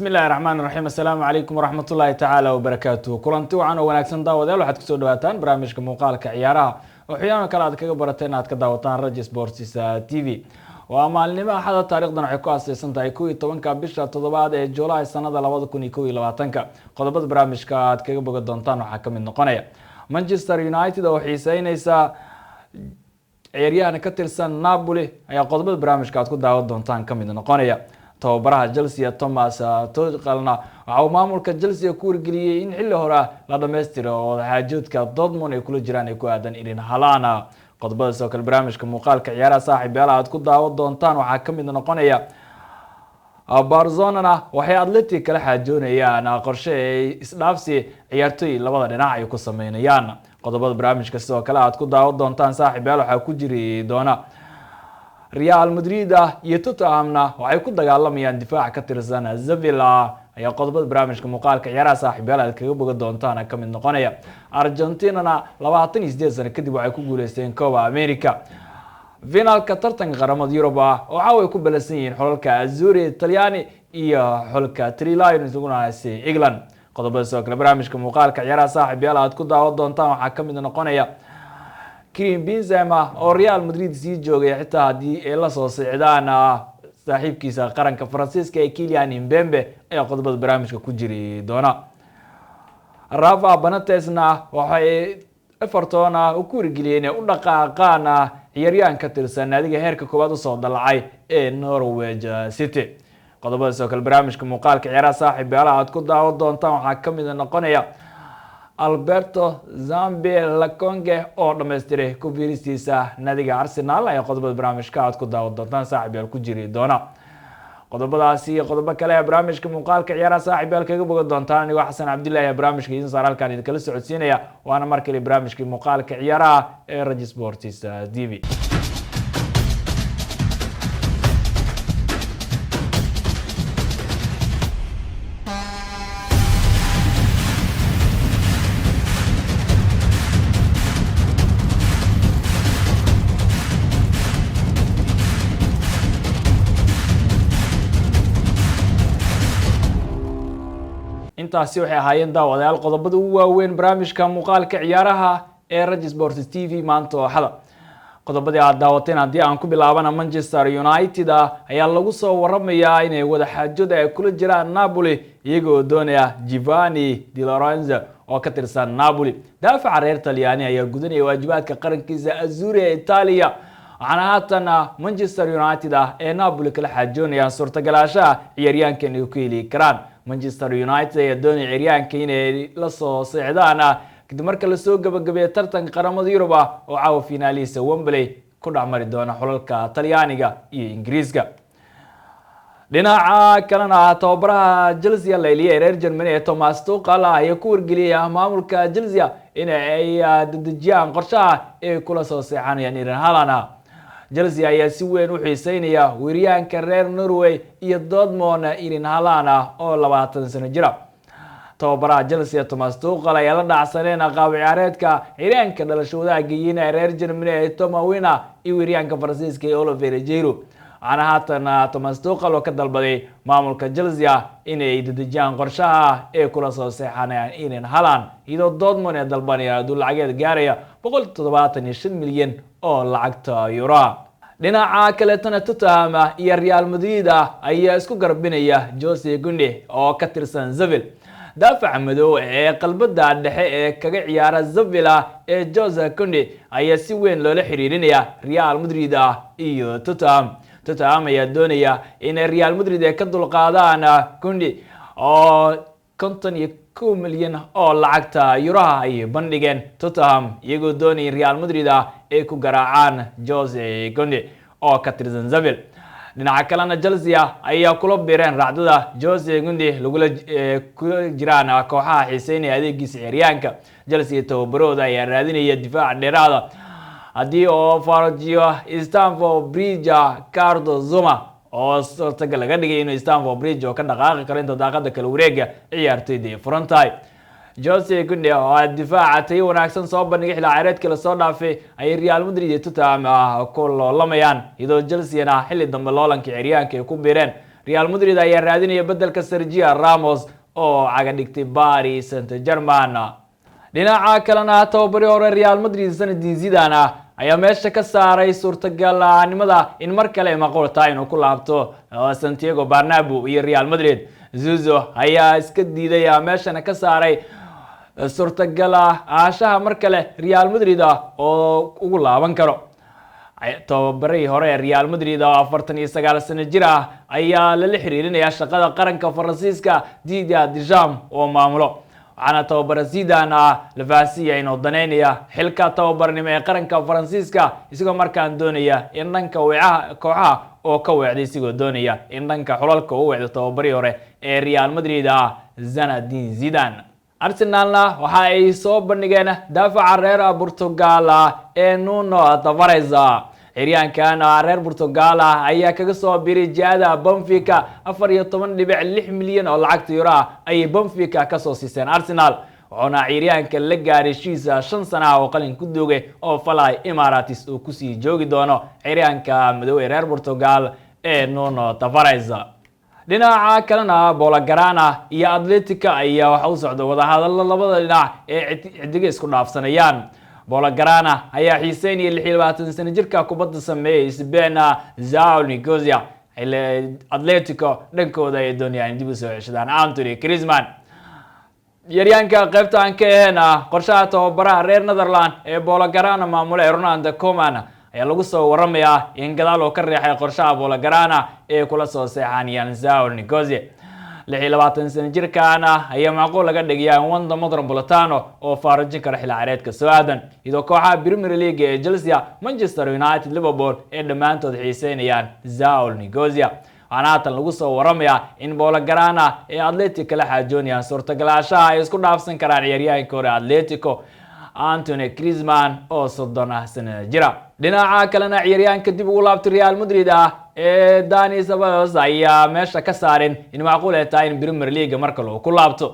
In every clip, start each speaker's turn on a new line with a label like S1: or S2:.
S1: بسم الله الرحمن الرحيم السلام عليكم ورحمة الله تعالى وبركاته كلنتي وعنا وناكسن داوديل waxaad ku soo dhawaataan barnaamijka muuqaalka ciyaaraha oo xiyaan kala aad kaga barateen aad ka daawataan Rajis Sports TV waa maalnimo axada taariikhdan waxay ku aasaysan tahay 12 bisha toddobaad ee July sanada 2021 qodobada barnaamijka aad kaga bogan doontaan waxa ka mid noqonaya Manchester United oo xiiseynaysa ciyaaryahan ka tirsan Napoli ayaa qodobada barnaamijka aad ku daawan doontaan ka mid noqonaya tababaraha Chelsea Thomas Tuchelna waxa uu maamulka Chelsea ku wargeliyay in xilli hore la dhameystiro oo xaajoodka Dortmund ay kula jiraan ay ku aadan Erling Haaland qodobada soo kale barnaamijka muuqaalka ciyaaraha saaxiibayaal aad ku daawan doontaan waxa ka mid noqonaya Barcelona waxay Athletic kala xaajoonayaan qorshe ay isdhaafsi ciyaartoy labada dhinac ay ku sameynayaan qodobada barnaamijka sidoo kale aad ku daawan doontaan saaxiibayaal waxa ku jiri doona Real Madrid iyo Tottenhamna waxay ku dagaalamayaan difaac ka tirsan Sevilla ayaa qodobada barnaamijka muuqaalka ciyaaraha saaxiibayaal aad kaga bogan doontaan ka mid noqonaya Argentina 28 sano kadib waxay ku guuleysteen Copa America finalka tartanka qaramada Yurub waxa ay ku balansan yihiin xulalka Azzurri Talyaani iyo xulka Trillion isaguna England qodobada soo kale barnaamijka muuqaalka ciyaaraha saaxiibayaal aad ku daawan doontaan waxa ka mid noqonaya Karim Benzema oo Real Madrid sii joogay xitaa hadii ay la soo socdaan saaxiibkiisa qaranka Faransiiska ee Kylian Mbappe ayaa qodobada barnaamijka ku jiri doona Rafa Benitezna waxay Everton u ku wargeliyeen u dhaqaaqaan ciyaaryahan ka tirsan naadiga heerka koowaad u soo dalacay ee Norwich City qodobada soo kale barnaamijka muuqaalka ciyaaraha saaxiibayaal aad ku daawan doontaan waxa ka mid noqonaya Alberto Zambi Laconge oo dhameystiray ku biiristiisa naadiga Arsenal ayaa qodobada barnaamijka aad ku daawan doontaan saaxiibayaal ku jiri doona qodobadaasi iyo qodobo kale ee barnaamijka muuqaalka ciyaaraha saaxiibayaal kaga bogan doontaan aniga Xasan Cabdullaahi ee barnaamijka idin saar halkaan idin kala socodsiinaya waana markale barnaamijka muuqaalka ciyaaraha ee Rajis Sports TV intaasi waxay ahaayeen daawadayaal qodobada ugu waaweyn barnaamijka muuqaalka ciyaaraha ee Rajis Sports TV maanta oo xada qodobadii aad daawateen hadii aan ku bilaabana Manchester United ayaa lagu soo waramayaa inay wada xaajood ay kula jiraan Napoli iyagoo doonaya Giovanni Di Lorenzo oo ka tirsan Napoli daafaca reer Talyaani ayaa gudanaya waajibaadka qarankiisa Azzurri ee Italia waxaana haatan Manchester United ee Napoli kala xaajoonayaan suurtagalaashaha ciyaaryahankan ay ku heli karaan Manchester United ayaa doonaya ciyaaryahanka inay la soo socdaan kadib marka la soo gabagabeeyay tartanka qaramada Yurub oo caawa finaalista Wembley ku dhacmari doona xulalka Talyaaniga iyo Ingiriiska dhinaca kalena tababaraha Chelsea leeliye reer Germany ee Thomas Tuchel ayaa ku wargeliyay maamulka Chelsea in ay dadajiyaan qorshaha ee kula soo seexanayaan Erling Haaland Chelsea ayaa si weyn u xiiseynaya weeryahanka reer Norway iyo Dortmund Erling Haaland oo 20 sano jira tababaraha Chelsea Thomas Tuchel ayaa la dhacsaneen qaab ciyaareedka ciyaaryahanka dhalashooda geeyina reer Germany ee Thomas Werner iyo weeryahanka Faransiiska ee Olivier Giroud ana haatan Thomas Tuchel oo ka dalbaday maamulka Chelsea inay dadajiyaan qorshaha ee kula soo seexanayaan Erling Haaland iyadoo Dortmund ay dalbanayaan lacageed gaaraya 175 milyan oo lacagta euro dhinaca kale Tottenham iyo Real Madrid ayaa isku garbinaya Jose Gunde oo ka tirsan Sevilla daafaca madow ee qalbada dhexe ee kaga ciyaara Sevilla ee Jose Gunde ayaa si weyn loola xiriirinaya Real Madrid iyo Tottenham ayaa doonaya in Real Madrid ay ka dulqaadaan Gunde oo 52 milyan oo lacagta euro ay bandhigeen Tottenham iyagoo doonaya Real Madrid ay ku garaacaan Jose Gunde oo ka tirsan Sevilla dhinaca kalena Chelsea ayaa kula biireen raacdada Jose Gunde ku jiraan kooxaha xiiseynaya adeegiisa ciyaaryahanka Chelsea tababarooda ayaa raadinaya difaac dheeraad hadii oo Fabio Stamford Bridge Cardo Zuma oo suurtagal laga dhigay inuu Stamford Bridge oo ka dhaqaaqi karo inta daaqada kala wareega ciyaartoyda Frontay Jose Gunde oo difaaca tay wanaagsan soo bandhigay xilli ciyaareedkii la soo dhaafay ay Real Madrid iyo Tottenham ku loolamayaan iyadoo Chelsea xilli dambe loolanka ciyaaryahanka ay ku biireen Real Madrid ayaa raadinaya bedelka Sergio Ramos oo caga dhigtay Paris Saint-Germain. dhinaca kalena tababari hore Real Madrid Zinedine Zidane ayaa meesha ka saaray suurtagalnimada in mar kale maqalta inuu ku laabto Santiago Bernabeu iyo Real Madrid. Zidane ayaa iska diiday meeshana ka saaray suurtagal aashaha mar kale Real Madrid oo ugu laaban karo. tababari hore Real Madrid 49 sano jir ayaa la xiriirinaya shaqada qaranka Faransiiska Didier Deschamps oo maamulo. waxaana tababara Zidane la faahfaahiyay inuu daneynaya xilka tababarnimo ee qaranka Faransiiska isagoo markaan doonaya in dhanka kooxaha oo ka weecday isagoo doonaya in dhanka xulalka uu weecdo tababari hore ee Real Madrid Zinedine Zidane. Arsenalna waxa ay soo bandhigeen daafaca reer Portugal ee Nuno Tavares. Ciyaaryahankan reer Portugal ayaa kaga soo biiray jihada Benfica 14.6 milyan oo lacagta euro ay Benfica ka soo siiseen Arsenal. wuxuuna ciyaaryahanka la gaaray heshiisa 5 sano oo qalin ku doogay oo Fly Emirates uu ku sii joogi doono ciyaaryahanka madow ee reer Portugal ee Nuno Tavares. dhinaca kalena Blaugrana iyo Atletico ayaa waxa uu socdo wada hadallo labada dhinac ee xidiga isku dhaafsanayaan. Blaugrana ayaa xiiseynaya 26 sano jirka kubadda sameeyay Spain Joao Nicosia. Atletico dhankooda ay doonayaan dib u soo ceshadaan Anthony Griezmann. ciyaaryahanka qaybta aan ka ahayn qorshaha tababaraha reer Netherlands ee Blaugrana maamula Ronald Koeman ayaa lagu soo waramayaa in gadaal oo ka reexay qorshaha Blaugrana ee kula soo seexanayaan Joao Nicosia. 26 sano jirkaana ayaa macquul laga dhigayaa Wanda Metropolitano oo faarajin kara xil ciyaareedka soo aadan iyadoo kooxaha Premier League ee Chelsea, Manchester United, Liverpool ee dhamaantood xiiseynayaan Joao Nicosia. waxaana lagu soo waramayaa in Blaugrana ee Atletico la xaajoonayaan suurtagalaashaha ay isku dhaafsan karaan ciyaaryahanka hore Atletico Anthony Griezmann oo 30 sano jira. dhinaca kalena ciyaaryahanka dib ugu laabtay Real Madrid ee Dani Ceballos ayaa meesha ka saareen in macquul ay tahay in Premier League marka uu ku laabto.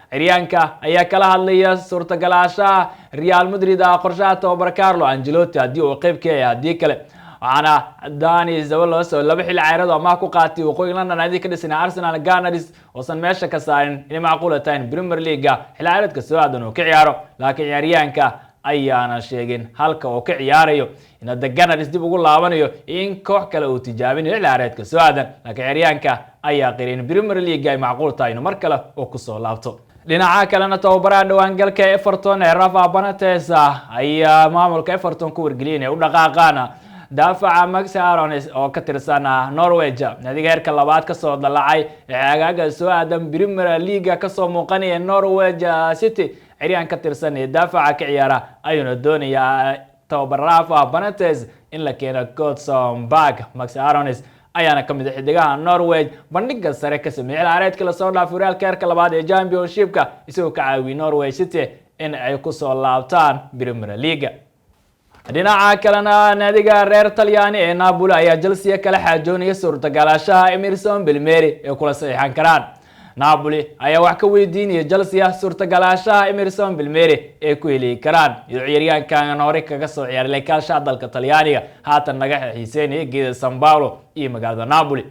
S1: ciyaaryahanka ayaa kala hadlaya suurtagalaashaha Real Madrid qorshaha tababar Carlo Ancelotti haddii uu qayb ka yahay haddii kale. waxaana Dani Ceballos oo laba xil ciyaareed oo ku qaatay waqooyi London ay ka dhisay Arsenal Gunners oo san meesha ka saarin in macquul ay tahay in Premier League xil ciyaareedka soo aadan uu ka ciyaaro. laakiin ciyaaryahanka ayaana sheegin halka uu ka ciyaarayo in The Gunners dib ugu laabanayo in koox kale uu tijaabinayo xil ciyaareedka soo aadan. laakiin ciyaaryahanka ayaa qiray in Premier League ay macquul tahay in mar kale uu ku soo laabto. dhinaca kalena tababaraha dhawaangalka Everton ee Rafa Benitez ayaa maamulka Everton ku wargeliyay inay u dhaqaaqaan daafaca Max Aarons oo ka tirsan Norwich. nadiga heerka labaad ka soo dalacay xagaaga soo aadan Premier League ka soo muuqanaya Norwich City. ciyaaryahan ka tirsan ee daafaca ka ciyaara ayuuna doonaya tababar Rafa Benitez in la keeno Gothenburg. Max Aarons ayaana ka mid ah xidigaha Norwich bandhiga sare ka sameeyay ciyaareedka la soo dhaafay Real heerka labaad ee Championship-ka isagoo ka caawiyay Norwich City in ay ku soo laabtaan Premier League. dhinaca kalena naadiga reer Talyaani ee Napoli ayaa Chelsea kala xaajoonaya suurtagalaashaha Emerson Palmieri ee kula saxiixan karaan. Napoli ayaa wax ka weydiinaya Chelsea suurtagalaashaha Emerson Palmieri ee ku heli karaan ciyaaryahankan hore kaga soo ciyaaray kaalsha dalka Talyaaniga haatan naga xiiseynaya geeda San Paolo iyo magaalada Napoli.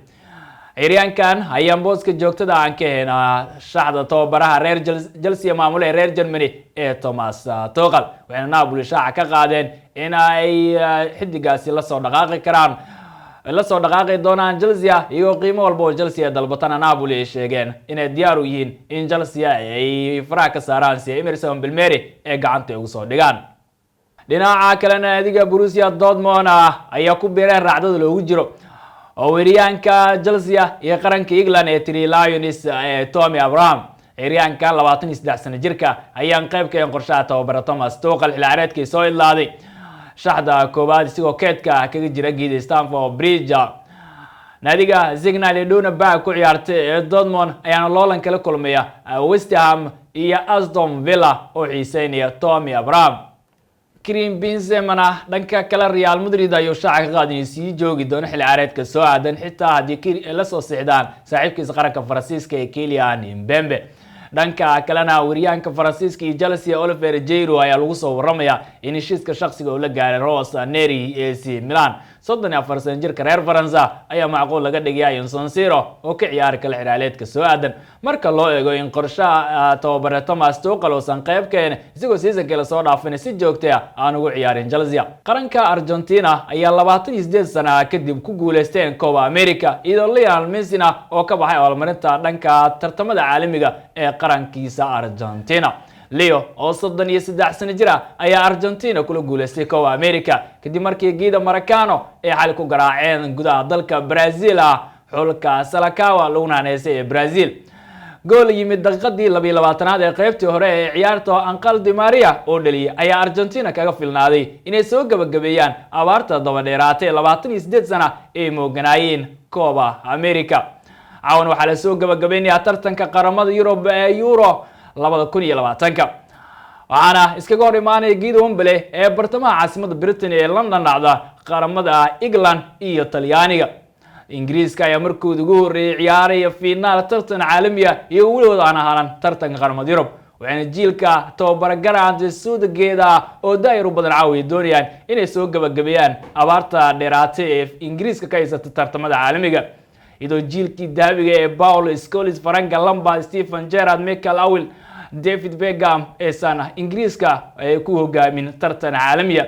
S1: ciyaaryahankan ayaa booska joogtada aan ka heenaa shaxda tababaraha reer Chelsea maamulay reer Germany ee Thomas Tuchel. waxayna Napoli shaaca ka qaadeen in ay xidigaasi la soo dhaqaaqi doonaan Chelsea iyagoo qiimo walba oo Chelsea dalbatana Napoli ay sheegeen inay diyaar u yihiin in Chelsea ay faraha ka saaraan si Emerson Palmieri ee gacanta ugu soo dhigaan. dhinaca kalena naadiga Borussia Dortmund ayaa ku biiray raacdada loogu jiro oo weeryahanka Chelsea iyo qaranka England ee Three Lions ee Tammy Abraham. ciyaaryahanka 23 sano jirka ayaan qayb ka qorshaha tababar Thomas Tuchel xil ciyaareedkii soo ilaaday shaxda koobaad isagoo keedka kaga jira geeda Stamford Bridge. naadiga Signal Iduna Park ku ciyaartay ee Dortmund ayaana loolan kala kulmaya West Ham iyo Aston Villa oo xiiseynaya Tammy Abraham. Karim Benzema dhanka kale Real Madrid ayuu shaaca ka qaaday si joogi doono xil ciyaareedka soo aadan xitaa haddii la soo sixdaan saaxiibkiisa qaranka Faransiiska ee Kylian Mbappe. dhanka kalena weeryahanka Faransiiska iyo Chelsea Olivier Giroud ayaa lagu soo waramayaa in heshiiska shakhsiga uu la gaaray Ross Neri AC Milan 34 sano jirka reer Faransa ayaa macquul laga dhigay in San Siro oo ka ciyaari kala xiraaleedka soo aadan marka loo eego in qorshaha tababare Thomas Tuchel oo san qayb keen isagoo season kale soo dhaafay si joogto ah aan ugu ciyaarin Chelsea. qaranka Argentina ayaa 28 sano kadib ku guuleysteen Copa America iyadoo Lionel Messi oo ka baxay abaalmarinta dhanka tartamada caalamiga ee qarankiisa Argentina. Leo oo 33 sano jir ah ayaa Argentina kula guuleystay Copa America kadib markii Guida Maracano ay xal ku garaaceen gudaha dalka Brazil xulka Salakawa laguna haneysay Brazil. gool yimid daqiiqadii 22aad ee qaybtii hore ee ciyaarta Angel Di Maria oo dhaliyay ayaa Argentina kaga filnaaday inay soo gabagabeeyaan abaarta daba dheeraatay 28 sano ee mooganaayeen Copa America. caawan waxaa la soo gabagabeynaya tartanka qaramada Yurub ee Euro 2020 waxaana iskaga hor imaanay Guido Wembele ee bartamaha caasimadda Britain ee London dhacda qaramada England iyo Talyaaniga. Ingiriiska ayaa markood ugu horeeyay ciyaaray finaal tartan caalami ah iyo weliba aan ahaan tartanka qaramada Yurub waxaana jiilka tababare Gareth Southgate oo daayir u badan caawiye doonayaan inay soo gabagabeeyaan abaarta dheeraatay ee Ingiriiska ka haysata tartamada caalamiga. idoo jiilkii dahabiga ee Paul Scholes, Frank Lampard, Steven Gerrard, Michael Owen, David Beckham ee sana Ingiriiska ay ku hogaamin tartan caalami ah.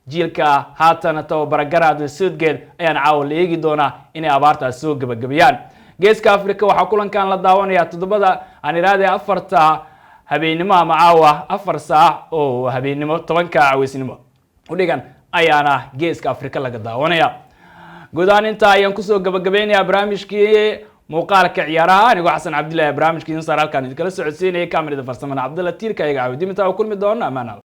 S1: jiilka haatan tababare Gareth Southgate ayaan caawa la eegi doonaa inay abaartaas soo gabagabeeyaan. geeska Afrika waxaa kulankan la daawanaya todobada aan iraade 4 habeenimo ama caawa 4 saac oo habeenimo 10 caawisnimo u dhigan ayaana geeska Afrika laga daawanaya. guudaan inta ayaan kusoo gabagabeynaya barnaamijkii muuqaalka ciyaaraha anigu Xasan Cabdullaahi barnaamijkiisa halkan idin kala socodsiinayay kaamirada farsamada Cabdulla Tiirka iga caawiyay inta kulmi doona amaana.